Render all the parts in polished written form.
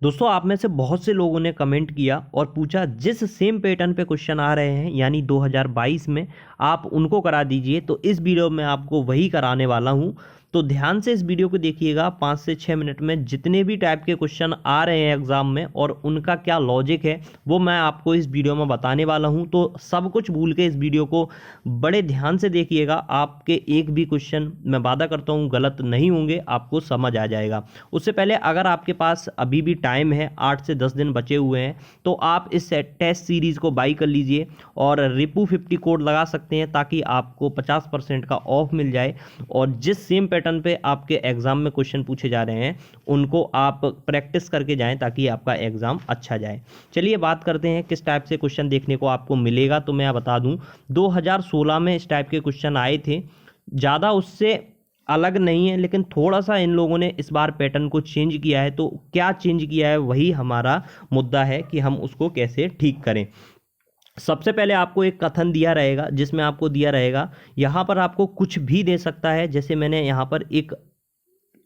दोस्तों आप में से बहुत से लोगों ने कमेंट किया और पूछा जिस सेम पैटर्न पे क्वेश्चन आ रहे हैं यानी 2022 में आप उनको करा दीजिए। तो इस वीडियो में आपको वही कराने वाला हूं। तो ध्यान से इस वीडियो को देखिएगा। 5 से 6 मिनट में जितने भी टाइप के क्वेश्चन आ रहे हैं एग्जाम में और उनका क्या लॉजिक है वो मैं आपको इस वीडियो में बताने वाला हूं। तो सब कुछ भूल के इस वीडियो को बड़े ध्यान से देखिएगा। आपके एक भी क्वेश्चन मैं वादा करता हूं गलत नहीं होंगे, आपको समझ आ जाएगा। उससे पहले अगर आपके पास अभी भी टाइम है, 8 से 10 दिन बचे हुए हैं, तो आप इस टेस्ट सीरीज को बाई कर लीजिए और रिपू 50 कोड लगा सकते हैं ताकि आपको 50% का ऑफ मिल जाए। और जिस सेम पैटर्न पे आपके एग्जाम में क्वेश्चन पूछे जा रहे हैं उनको आप प्रैक्टिस करके जाएं ताकि आपका एग्जाम अच्छा जाए। चलिए बात करते हैं किस टाइप से क्वेश्चन देखने को आपको मिलेगा। तो मैं बता दूं 2016 में इस टाइप के क्वेश्चन आए थे, ज़्यादा उससे अलग नहीं है, लेकिन थोड़ा सा इन लोगों ने इस बार पैटर्न को चेंज किया है। तो क्या चेंज किया है वही हमारा मुद्दा है कि हम उसको कैसे ठीक करें। सबसे पहले आपको एक कथन दिया रहेगा जिसमें आपको दिया रहेगा यहाँ पर आपको कुछ भी दे सकता है। जैसे मैंने यहाँ पर एक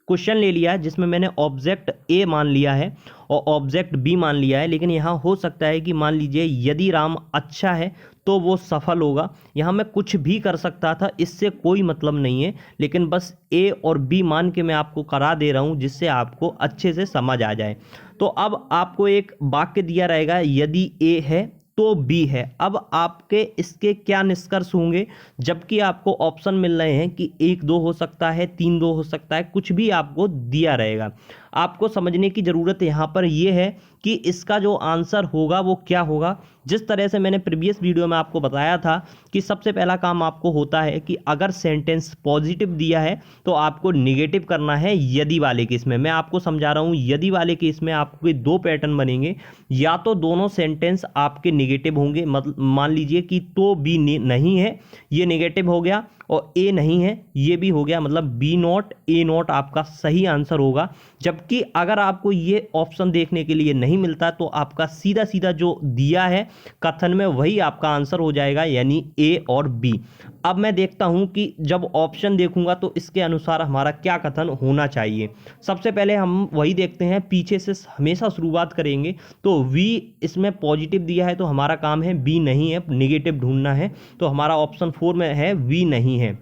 क्वेश्चन ले लिया है जिसमें मैंने ऑब्जेक्ट ए मान लिया है और ऑब्जेक्ट बी मान लिया है, लेकिन यहाँ हो सकता है कि मान लीजिए यदि राम अच्छा है तो वो सफल होगा। यहाँ मैं कुछ भी कर सकता था, इससे कोई मतलब नहीं है, लेकिन बस ए और बी मान के मैं आपको करा दे रहा हूँ जिससे आपको अच्छे से समझ आ जाए। तो अब आपको एक वाक्य दिया रहेगा यदि ए है तो बी है। अब आपके इसके क्या निष्कर्ष होंगे, जबकि आपको ऑप्शन मिल रहे हैं कि 1 2 हो सकता है, 3 2 हो सकता है, कुछ भी आपको दिया रहेगा। आपको समझने की ज़रूरत यहाँ पर यह है कि इसका जो आंसर होगा वो क्या होगा। जिस तरह से मैंने प्रीवियस वीडियो में आपको बताया था कि सबसे पहला काम आपको होता है कि अगर सेंटेंस पॉजिटिव दिया है तो आपको निगेटिव करना है यदि वाले केस में। मैं आपको समझा रहा हूँ, यदि वाले केस में आपके 2 पैटर्न बनेंगे, या तो दोनों सेंटेंस आपके निगेटिव होंगे, मतलब मान लीजिए कि तो बी नहीं है, ये निगेटिव हो गया, और ए नहीं है, ये भी हो गया, मतलब बी नॉट ए नॉट आपका सही आंसर होगा। जबकि अगर आपको ये ऑप्शन देखने के लिए नहीं मिलता तो आपका सीधा सीधा जो दिया है कथन में वही आपका आंसर हो जाएगा, यानी ए और बी। अब मैं देखता हूं कि जब ऑप्शन देखूंगा तो इसके अनुसार हमारा क्या कथन होना चाहिए। सबसे पहले हम वही देखते हैं, पीछे से हमेशा शुरुआत करेंगे। तो वी इसमें पॉजिटिव दिया है तो हमारा काम है बी नहीं है, निगेटिव ढूंढना है। तो हमारा ऑप्शन 4 में है वी नहीं है।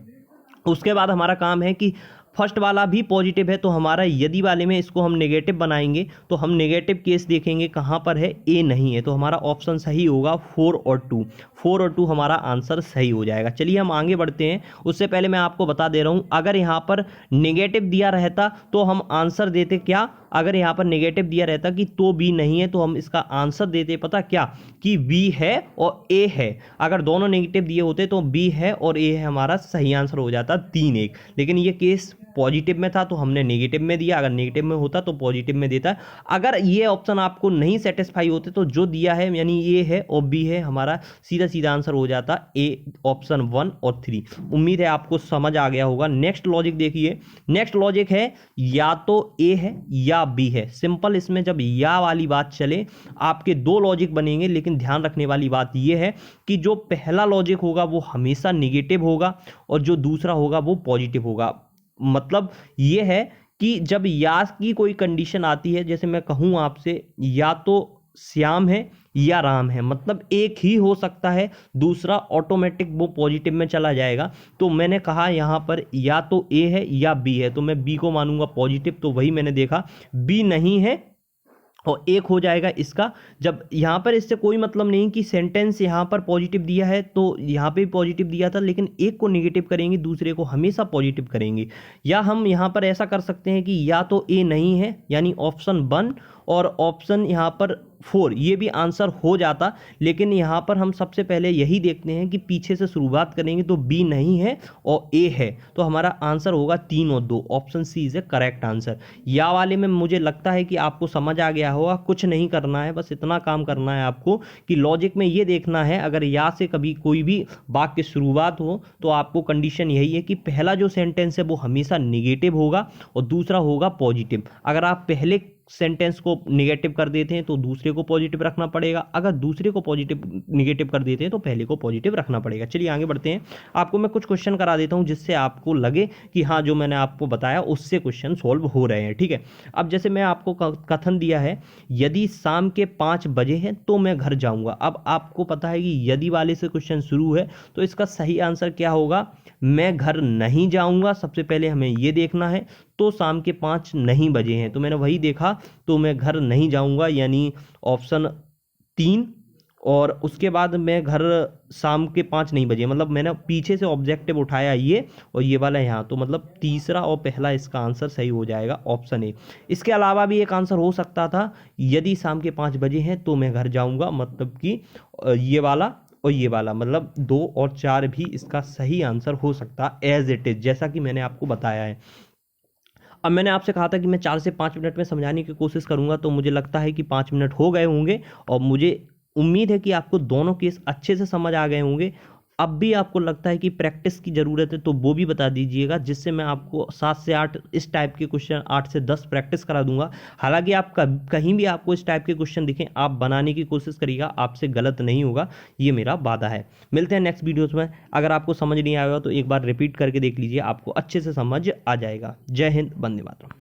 उसके बाद हमारा काम है कि फर्स्ट वाला भी पॉजिटिव है तो हमारा यदि वाले में इसको हम नेगेटिव बनाएंगे तो हम नेगेटिव केस देखेंगे कहाँ पर है, ए नहीं है। तो हमारा ऑप्शन सही होगा 4 और 2। 4 और 2 हमारा आंसर सही हो जाएगा। चलिए हम आगे बढ़ते हैं। उससे पहले मैं आपको बता दे रहा हूँ, अगर यहाँ पर नेगेटिव दिया रहता तो हम आंसर देते क्या, अगर यहाँ पर नेगेटिव दिया रहता कि तो बी नहीं है तो हम इसका आंसर देते पता क्या, कि बी है और ए है। अगर दोनों नेगेटिव दिए होते तो बी है और ए है, हमारा सही आंसर हो जाता 3-1। लेकिन ये केस पॉजिटिव में था तो हमने नेगेटिव में दिया, अगर नेगेटिव में होता तो पॉजिटिव में देता। अगर ये ऑप्शन आपको नहीं सेटिस्फाई होते तो जो दिया है यानी ये है और बी है, हमारा सीधा सीधा आंसर हो जाता ए ऑप्शन 1 और 3। उम्मीद है आपको समझ आ गया होगा। नेक्स्ट लॉजिक देखिए। नेक्स्ट लॉजिक है या तो ए है या बी है। सिंपल, इसमें जब या वाली बात चले आपके 2 लॉजिक बनेंगे, लेकिन ध्यान रखने वाली बात यह है कि जो पहला लॉजिक होगा वो हमेशा निगेटिव होगा और जो दूसरा होगा वो पॉजिटिव होगा। मतलब ये है कि जब या की कोई कंडीशन आती है, जैसे मैं कहूं आपसे या तो श्याम है या राम है, मतलब एक ही हो सकता है, दूसरा ऑटोमेटिक वो पॉजिटिव में चला जाएगा। तो मैंने कहा यहाँ पर या तो ए है या बी है, तो मैं बी को मानूंगा पॉजिटिव। तो वही मैंने देखा, बी नहीं है और 1 हो जाएगा इसका। जब यहाँ पर इससे कोई मतलब नहीं कि सेंटेंस यहाँ पर पॉजिटिव दिया है तो यहाँ पे भी पॉजिटिव दिया था, लेकिन एक को नेगेटिव करेंगे, दूसरे को हमेशा पॉजिटिव करेंगे। या हम यहाँ पर ऐसा कर सकते हैं कि या तो ए नहीं है यानी ऑप्शन 1 और ऑप्शन यहाँ पर 4, ये भी आंसर हो जाता। लेकिन यहाँ पर हम सबसे पहले यही देखते हैं कि पीछे से शुरुआत करेंगे तो बी नहीं है और ए है, तो हमारा आंसर होगा 3 और 2। Option C is a correct answer. या वाले में मुझे लगता है कि आपको समझ आ गया होगा। कुछ नहीं करना है, बस इतना काम करना है आपको कि लॉजिक में ये देखना है, अगर या से कभी कोई भी वाक्य की शुरुआत हो तो आपको कंडीशन यही है कि पहला जो सेंटेंस है वो हमेशा निगेटिव होगा और दूसरा होगा पॉजिटिव। अगर आप पहले सेंटेंस को निगेटिव कर देते हैं तो दूसरे को पॉजिटिव रखना पड़ेगा, अगर दूसरे को पॉजिटिव निगेटिव कर देते हैं तो पहले को पॉजिटिव रखना पड़ेगा। चलिए आगे बढ़ते हैं। आपको मैं कुछ क्वेश्चन करा देता हूं जिससे आपको लगे कि हाँ जो मैंने आपको बताया उससे क्वेश्चन सॉल्व हो रहे हैं, ठीक है। अब जैसे मैं आपको कथन दिया है, यदि शाम के 5 बजे हैं तो मैं घर जाऊंगा। अब आपको पता है कि यदि वाले से क्वेश्चन शुरू है तो इसका सही आंसर क्या होगा, मैं घर नहीं जाऊंगा। सबसे पहले हमें ये देखना है, तो शाम के 5 नहीं बजे हैं तो मैंने वही देखा, तो मैं घर नहीं जाऊंगा यानी ऑप्शन 3। और उसके बाद मैं घर शाम के 5 नहीं बजे, मतलब मैंने पीछे से ऑब्जेक्टिव उठाया ये और ये वाला यहाँ, तो मतलब तीसरा और पहला इसका आंसर सही हो जाएगा ऑप्शन ए। इसके अलावा भी एक आंसर हो सकता था, यदि शाम के 5 बजे हैं तो मैं घर जाऊंगा, मतलब कि ये वाला और ये वाला, मतलब 2 और 4 भी इसका सही आंसर हो सकता एज इट इज, जैसा कि मैंने आपको बताया है। अब मैंने आपसे कहा था कि मैं 4 से 5 मिनट में समझाने की कोशिश करूंगा, तो मुझे लगता है कि 5 मिनट हो गए होंगे और मुझे उम्मीद है कि आपको दोनों केस अच्छे से समझ आ गए होंगे। अब भी आपको लगता है कि प्रैक्टिस की ज़रूरत है तो वो भी बता दीजिएगा, जिससे मैं आपको 7 से 8 इस टाइप के क्वेश्चन, 8 से 10 प्रैक्टिस करा दूंगा। हालांकि आप कहीं भी आपको इस टाइप के क्वेश्चन दिखें, आप बनाने की कोशिश करिएगा, आपसे गलत नहीं होगा, ये मेरा वादा है। मिलते हैं नेक्स्ट वीडियोज़ में। अगर आपको समझ नहीं आएगा तो एक बार रिपीट करके देख लीजिए, आपको अच्छे से समझ आ जाएगा। जय हिंद, वंदे मातरम।